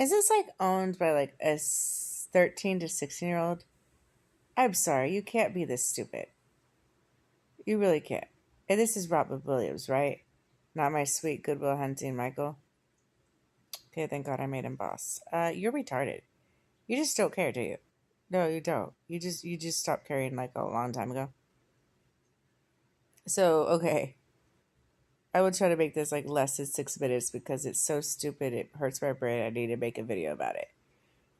Is this like owned by like a 13 to 16-year-old? I'm sorry, you can't be this stupid. You really can't. And this is Robert Williams, right? Not my sweet Goodwill Hunting Michael. Okay, thank God I made him boss. You're retarded. You just don't care, do you? No, you don't. You just stopped caring like a long time ago. So, okay. I will try to make this like less than 6 minutes because it's so stupid it hurts my brain. I need to make a video about it.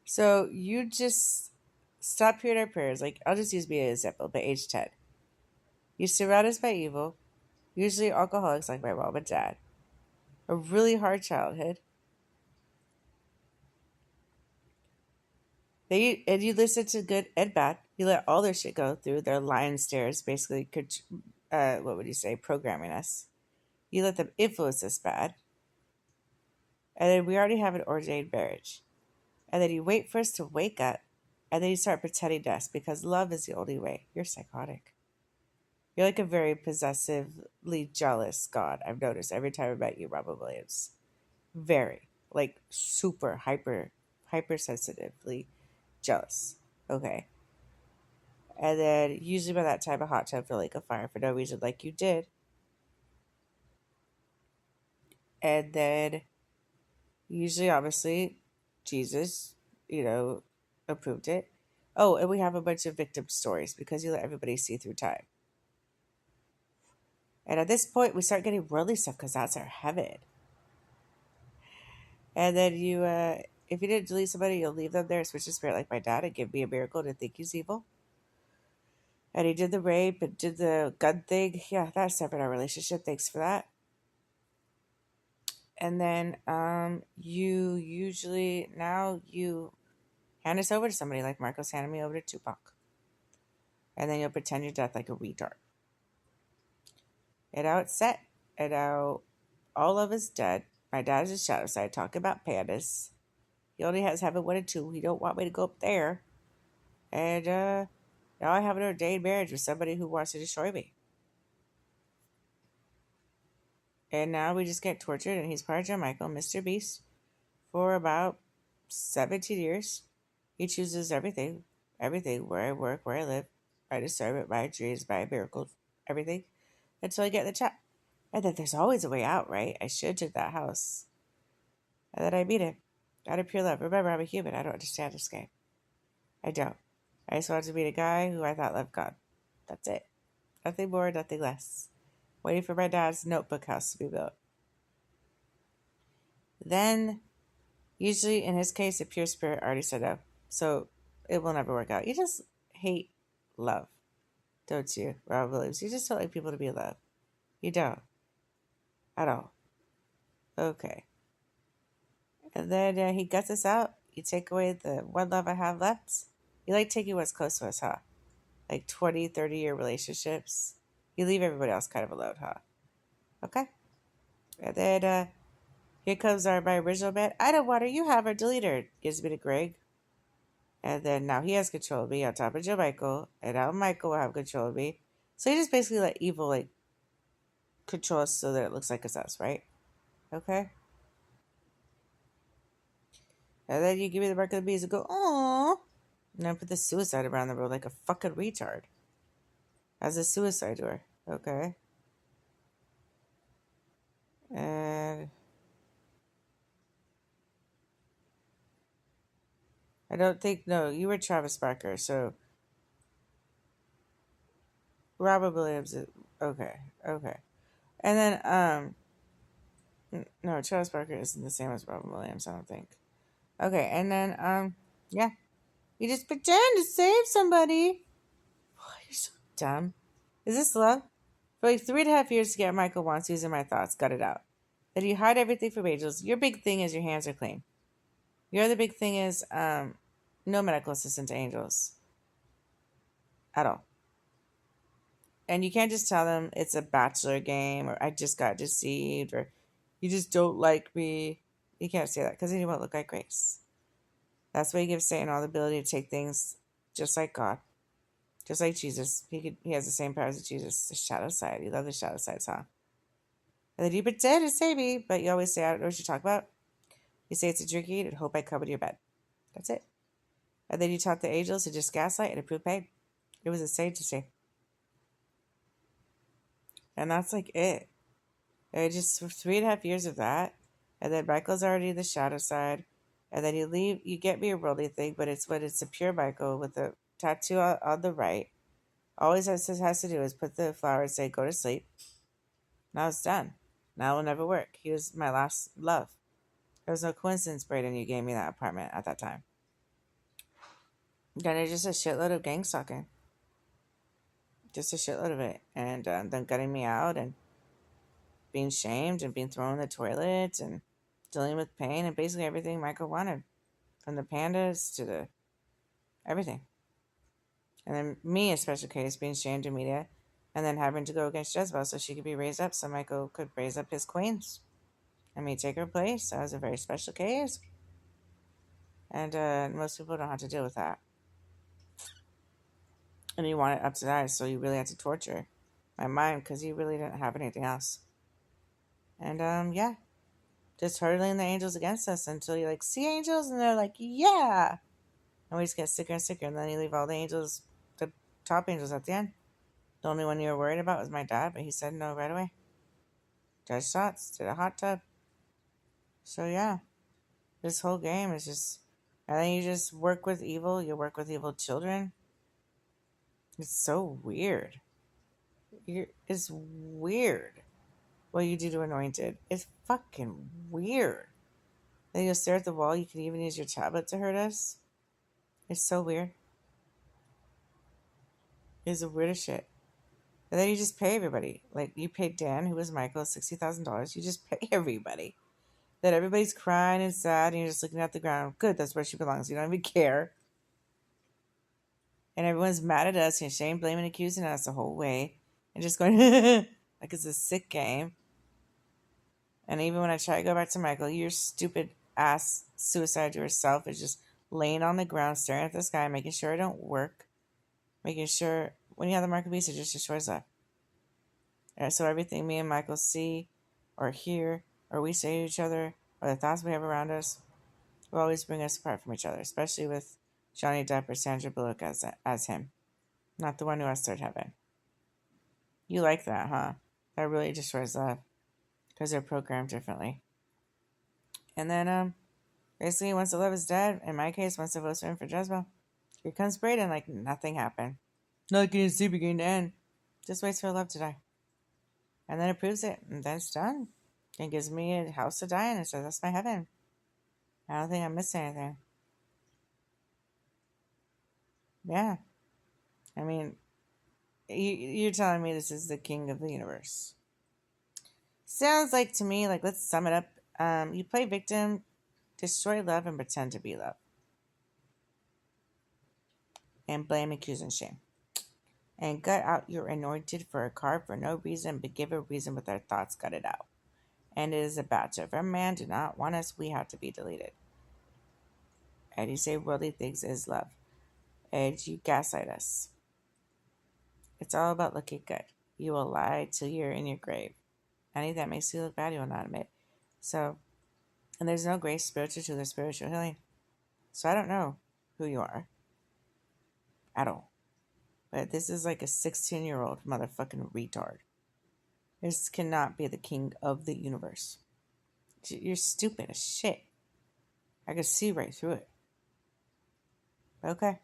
So you just stop hearing our prayers. Like I'll just use me as an example, by age 10. You surround us by evil, usually alcoholics like my mom and dad. A really hard childhood. And you listen to good and bad. You let all their shit go through their lion stares, basically, what would you say, programming us. You let them influence us bad. And then we already have an ordained marriage. And then you wait for us to wake up. And then you start pretending to us because love is the only way. You're psychotic. You're like a very possessively jealous God. I've noticed every time I met you, Robin Williams. Very. Like super hypersensitively jealous. Okay. And then usually by that time a hot tub feel like a fire for no reason like you did. And then usually obviously Jesus, approved it. Oh, and we have a bunch of victim stories because you let everybody see through time. And at this point we start getting worldly stuff because that's our heaven. And then if you didn't delete somebody, you'll leave them there, switch the spirit like my dad, and give me a miracle to think he's evil. And he did the rape and did the gun thing. Yeah, that severed our relationship. Thanks for that. And then you usually now you hand us over to somebody like Marcos handed me over to Tupac. And then you'll pretend you're dead like a retard. And now it's set. And now all of us dead. My dad is a shadow side talking about pandas. He only has heaven 1 and 2. He don't want me to go up there. And now I have an ordained marriage with somebody who wants to destroy me. And now we just get tortured, and he's part of Joe Michael, Mr. Beast, for about 17 years. He chooses everything, where I work, where I live, my discernment, my dreams, my miracles, everything, until I get in the chat. And then there's always a way out, right? I should take that house. And then I meet him out of pure love. Remember, I'm a human. I don't understand this game. I don't. I just wanted to meet a guy who I thought loved God. That's it. Nothing more, nothing less. Waiting for my dad's notebook house to be built. Then, usually in his case, a pure spirit already said no. So it will never work out. You just hate love, don't you, Rob Williams? You just don't like people to be in love. You don't. At all. Okay. And then he guts us out. You take away the one love I have left. You like taking what's close to us, huh? Like 20, 30-year relationships. You leave everybody else kind of alone, huh? Okay. And then here comes my original man. I don't want her. You have her. Delete her. Gives me to Greg. And then now he has control of me on top of Joe Michael. And now Michael will have control of me. So he just basically let evil control us so that it looks like it's us, right? Okay. And then you give me the mark of the beast and go, "Aww." And then put the suicide around the road like a fucking retard. As a suicide door. Okay. And I don't think, no, you were Travis Barker. So Robert Williams, okay. Okay. And then, no, Travis Barker isn't the same as Robin Williams, I don't think. Okay, and then, yeah. You just pretend to save somebody. Oh, you're so dumb. Is this love? For like 3.5 years to get Michael wants using my thoughts, got it out. Then you hide everything from angels. Your big thing is your hands are clean. Your other big thing is no medical assistant to angels. At all. And you can't just tell them it's a bachelor game or I just got deceived or you just don't like me. You can't say that because then you won't look like Grace. That's why you give Satan all the ability to take things just like God. Just like Jesus. He has the same powers as Jesus. The shadow side. You love the shadow sides, huh? And then you pretend to save me, but you always say, I don't know what you talk about. You say it's a trick and hope I covered your bed. That's it. And then you taught the angels to just gaslight and approve pain. It was insane to see. And that's like it. And just 3.5 years of that. And then Michael's already the shadow side. And then you leave, you get me a worldly thing, but it's a pure Michael with a tattoo on the right. Always has to do is put the flower and say, go to sleep. Now it's done. Now it will never work. He was my last love. There was no coincidence, Braden, you gave me that apartment at that time. Then it's just a shitload of gang stalking. Just a shitload of it. And then gutting me out and being shamed and being thrown in the toilet and dealing with pain and basically everything Michael wanted. From the pandas to the everything. And then me, a special case, being shamed in media and then having to go against Jezebel so she could be raised up so Michael could raise up his queens. And me take her place. That was a very special case. And most people don't have to deal with that. And he wanted up to die, so you really had to torture my mind because he really didn't have anything else. And yeah, just hurling the angels against us until you like see angels and they're like, yeah. And we just get sicker and sicker, and then you leave all the angels, the top angels at the end. The only one you were worried about was my dad, but he said no right away. Judge shots, did a hot tub. So yeah, this whole game is just, and then you just work with evil. You work with evil children. It's so weird. It's weird what you do to Anointed. It's fucking weird. Then you'll stare at the wall. You can even use your tablet to hurt us. It's so weird. It's the weirdest shit. And then you just pay everybody. Like, you paid Dan, who was Michael, $60,000. You just pay everybody. That everybody's crying and sad, and you're just looking at the ground. Good, that's where she belongs. You don't even care. And everyone's mad at us and shame, blaming, accusing us the whole way. And just going, like it's a sick game. And even when I try to go back to Michael, your stupid ass suicide to herself is just laying on the ground, staring at the sky, making sure it don't work. Making sure when you have the mark of beast, it just destroys that. So everything me and Michael see or hear or we say to each other or the thoughts we have around us will always bring us apart from each other, especially with Johnny Depp or Sandra Bullock as him. Not the one who has third heaven. You like that, huh? That really destroys love because they're programmed differently. And then basically once the love is dead, in my case, once the votes are in for Jezebel, here comes Braden like nothing happened. Not getting to see beginning to end. Just waits for love to die. And then approves it, and then it's done. And gives me a house to die in, and says, that's my heaven. I don't think I'm missing anything. Yeah. I mean, you're telling me this is the king of the universe. Sounds like to me, like, let's sum it up. You play victim, destroy love, and pretend to be love. And blame, accuse, and shame. And gut out your anointed for a card for no reason, but give a reason with our thoughts, gut it out. And it is a batch. If a man do not want us, we have to be deleted. And you say worldly things is love. And you gaslight us. It's all about looking good. You will lie till you're in your grave. Any that makes you look bad, you will not admit. So, and there's no grace, spiritual truth, or spiritual healing. So I don't know who you are. At all. But this is like a 16-year-old motherfucking retard. This cannot be the king of the universe. You're stupid as shit. I could see right through it. Okay.